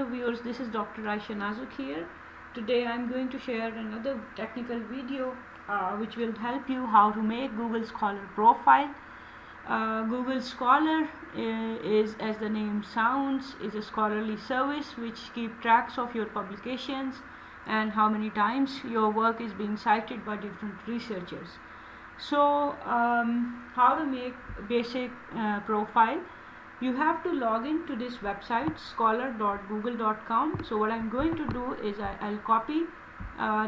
hello viewers, this is Dr. Aisha Nazuk here. Today I'm going to share another technical video which will help you how to make Google Scholar profile. Google Scholar is, as the name sounds, is a scholarly service which keep tracks of your publications and how many times your work is being cited by different researchers. So how to make basic profile? You have to log in to this website scholar.google.com. So what I'm going to do is I'll copy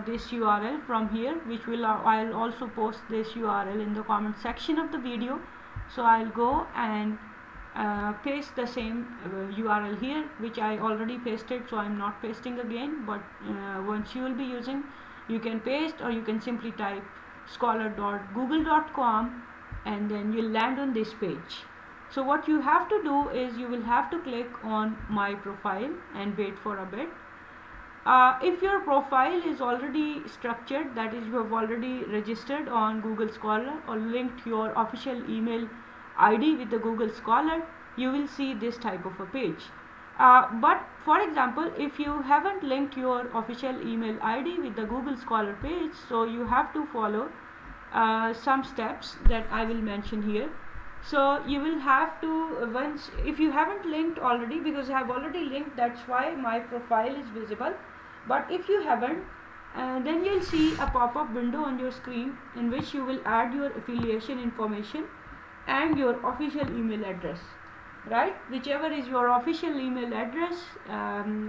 this URL from here, which will I'll also post this URL in the comment section of the video. So I'll go and paste the same URL here, which I already pasted, so I'm not pasting again. But once you will be using, you can paste, or you can simply type scholar.google.com and then you'll land on this page. So what you have to do is you will have to click on my profile and wait for a bit. If your profile is already structured, that is, you have already registered on Google Scholar or linked your official email ID with the Google Scholar, you will see this type of a page. But for example, if you haven't linked your official email ID with the Google Scholar page, so you have to follow some steps that I will mention here. So you will have to, once, if you haven't linked already, because I have already linked, that's why my profile is visible. But if you haven't, then you'll see a pop-up window on your screen in which you will add your affiliation information and your official email address, right? Whichever is your official email address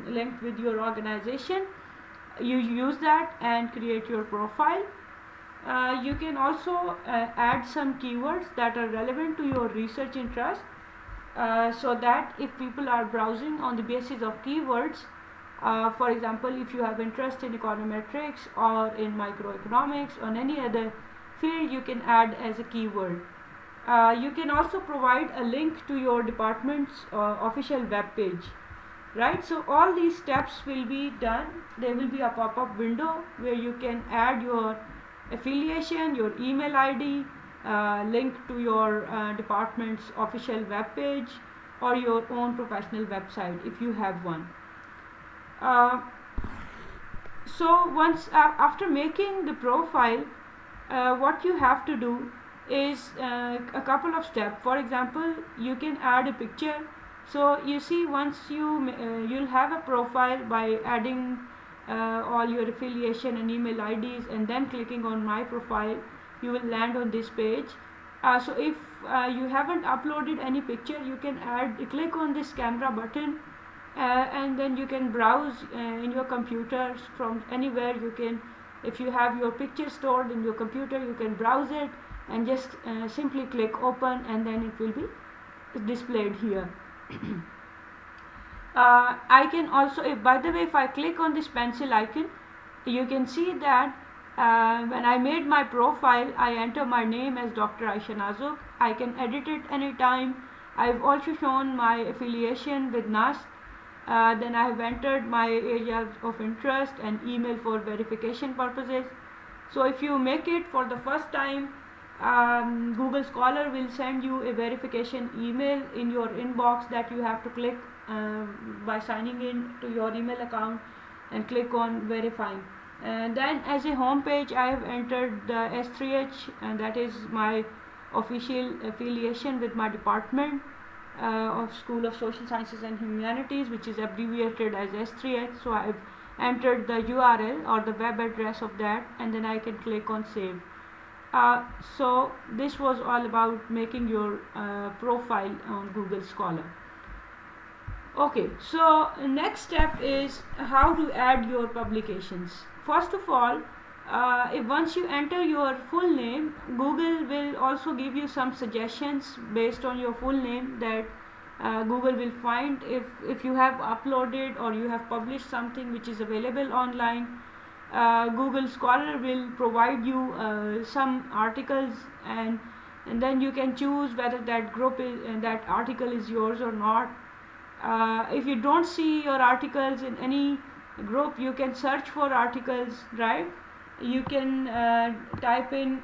linked with your organization, you use that and create your profile. You can also add some keywords that are relevant to your research interest, so that if people are browsing on the basis of keywords, for example, if you have interest in econometrics or in microeconomics or any other field, you can add as a keyword. You can also provide a link to your department's official web page, right? So all these steps will be done. There will be a pop-up window where you can add your affiliation, your email ID, link to your department's official web page, or your own professional website if you have one. So once after making the profile, what you have to do is a couple of steps. For example, you can add a picture. So you see, once you'll have a profile by adding all your affiliation and email IDs and then clicking on my profile, you will land on this page. So if you haven't uploaded any picture, you can click on this camera button, and then you can browse in your computer from anywhere. You can, if you have your picture stored in your computer, you can browse it and just simply click open, and then it will be displayed here. I can also, by the way, if I click on this pencil icon, you can see that when I made my profile, I enter my name as Dr. Aisha Nazuk. I can edit it anytime. I've also shown my affiliation with NAST. Then I have entered my areas of interest and email for verification purposes. So if you make it for the first time, Google Scholar will send you a verification email in your inbox that you have to click by signing in to your email account and click on verifying. And then as a home page, I have entered the S3H, and that is my official affiliation with my department of School of Social Sciences and Humanities, which is abbreviated as S3H. So I've entered the URL or the web address of that, and then I can click on save. So this was all about making your profile on Google Scholar. Okay, so next step is how to add your publications. First of all, once you enter your full name, Google will also give you some suggestions based on your full name that Google will find if you have uploaded or you have published something which is available online. Google Scholar will provide you some articles, and then you can choose whether that group is, that article is yours or not. If you don't see your articles in any group, you can search for articles, right? You can type in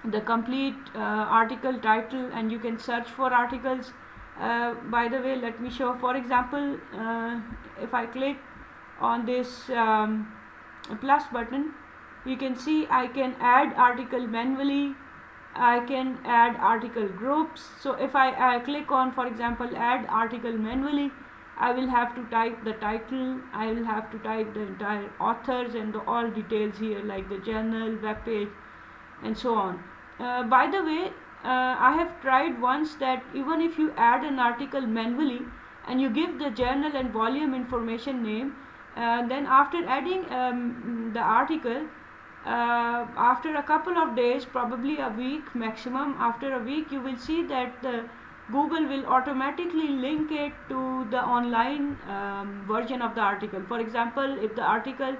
the complete article title and you can search for articles, By the way, let me show. For example, if I click on this plus button, you can see I can add article manually. I can add article groups. So if I click on, for example, add article manually, I will have to type the title, I will have to type the entire authors and all details here, like the journal, web page, and so on. By the way, I have tried once that even if you add an article manually and you give the journal and volume information name, then after adding the article, after a couple of days, probably a week maximum, after a week you will see that the Google will automatically link it to the online version of the article. For example, if the article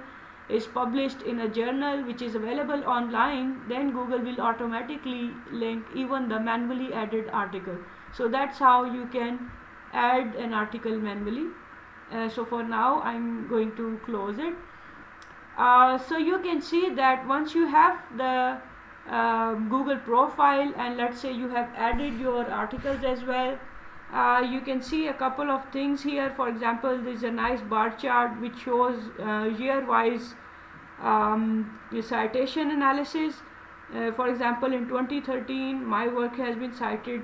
is published in a journal which is available online, then Google will automatically link even the manually added article. So that's how you can add an article manually. So for now I'm going to close it. So you can see that once you have the Google profile, and let's say you have added your articles as well, you can see a couple of things here. For example, there is a nice bar chart which shows year wise the citation analysis. For example, in 2013 my work has been cited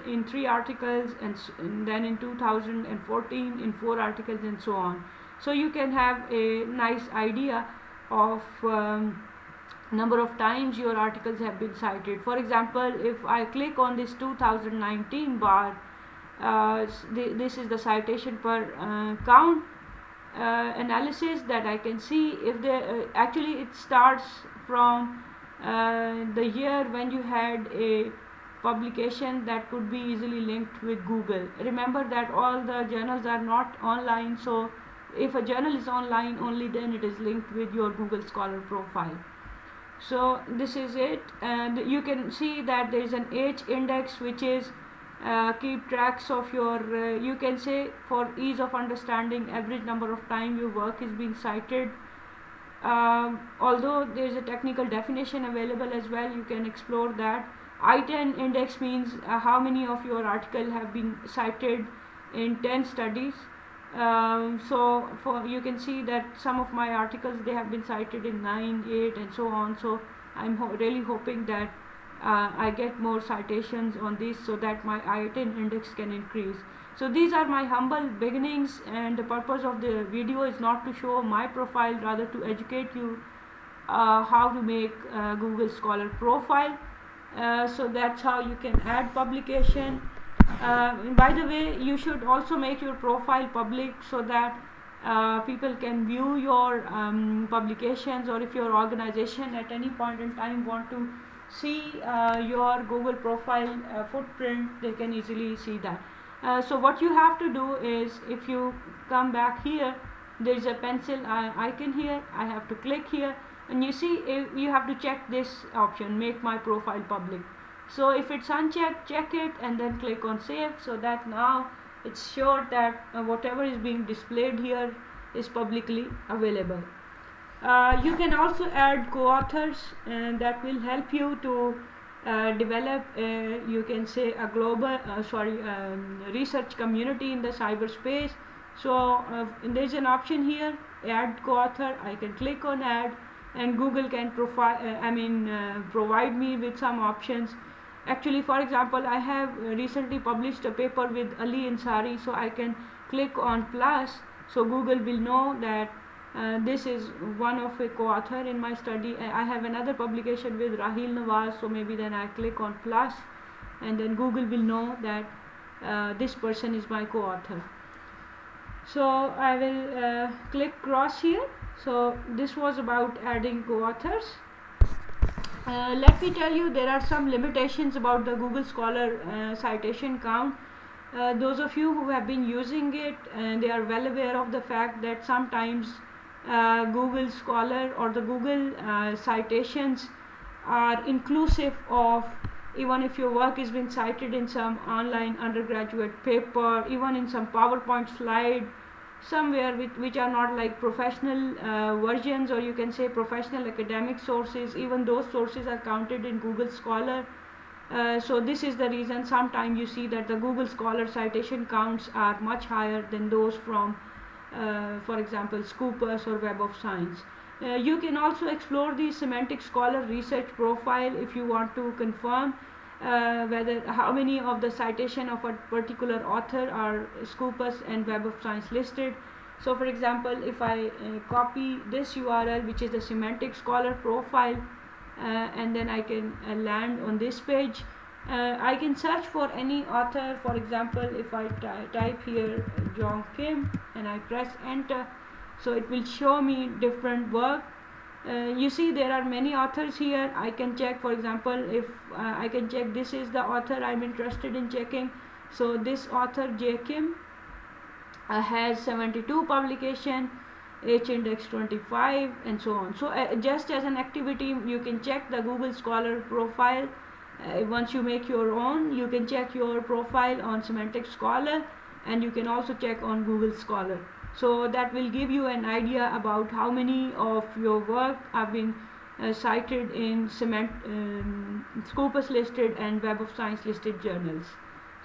in three articles, and then in 2014 in 4 articles, and so on. So you can have a nice idea of number of times your articles have been cited. For example, if I click on this 2019 bar, this is the citation per count analysis that I can see. If there actually it starts from the year when you had a publication that could be easily linked with Google. Remember that all the journals are not online, so if a journal is online, only then it is linked with your Google Scholar profile. So this is it, and you can see that there is an H index which is keep tracks of your you can say, for ease of understanding, average number of time your work is being cited. Although there is a technical definition available as well, you can explore that. I10 index means how many of your article have been cited in 10 studies. So you can see that some of my articles, they have been cited in 9, 8 and so on. So I'm really hoping that I get more citations on this so that my I10 index can increase. So these are my humble beginnings, and the purpose of the video is not to show my profile, rather to educate you how to make Google Scholar profile. So that's how you can add publication. By the way, you should also make your profile public so that people can view your publications, or if your organization at any point in time want to see your Google profile footprint, they can easily see that. So what you have to do is, if you come back here, there is a pencil icon here. I have to click here, and you see you have to check this option, make my profile public. So if it's unchecked, check it and then click on save, so that now it's sure that whatever is being displayed here is publicly available. You can also add co-authors, and that will help you to develop you can say a global research community in the cyberspace. So there is an option here, add co-author. I can click on add, and Google can provide me with some options. Actually, for example, I have recently published a paper with Ali Ansari, so I can click on plus, so Google will know that this is one of a co-author in my study. I have another publication with Rahil Nawaz, so maybe then I click on plus, and then Google will know that this person is my co-author. So I will click cross here. So this was about adding co-authors. Let me tell you, there are some limitations about the Google Scholar citation count. Those of you who have been using it, they are well aware of the fact that sometimes Google Scholar or the Google citations are inclusive of, even if your work has been cited in some online undergraduate paper, even in some PowerPoint slide somewhere which are not like professional versions, or you can say professional academic sources, even those sources are counted in Google Scholar. So this is the reason sometimes you see that the Google Scholar citation counts are much higher than those from, for example, Scopus or Web of Science. You can also explore the Semantic Scholar research profile if you want to confirm whether how many of the citation of a particular author are Scopus and Web of Science listed. So for example, if I copy this URL, which is the Semantic Scholar profile, and then I can land on this page, I can search for any author. For example, if I type here John Kim and I press enter, so it will show me different work. You see there are many authors here. I can check, for example, if I can check this is the author I'm interested in checking. So this author J. Kim has 72 publication, H index 25, and so on. So just as an activity, you can check the Google Scholar profile. Once you make your own, you can check your profile on Semantic Scholar, and you can also check on Google Scholar. So that will give you an idea about how many of your work have been cited in Scopus listed and Web of Science listed journals.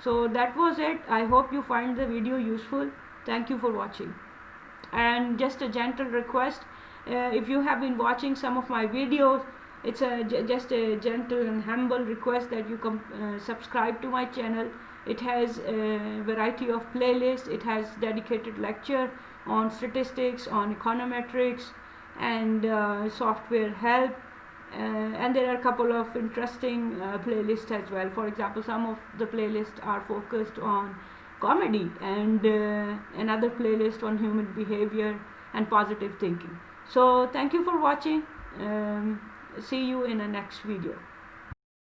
So that was it. I hope you find the video useful. Thank you for watching. And just a gentle request, if you have been watching some of my videos, it's just a gentle and humble request that you subscribe to my channel. It has a variety of playlists. It has dedicated lecture on statistics, on econometrics, and software help, and there are a couple of interesting playlists as well. For example, some of the playlists are focused on comedy, and another playlist on human behavior and positive thinking. So thank you for watching. See you in the next video.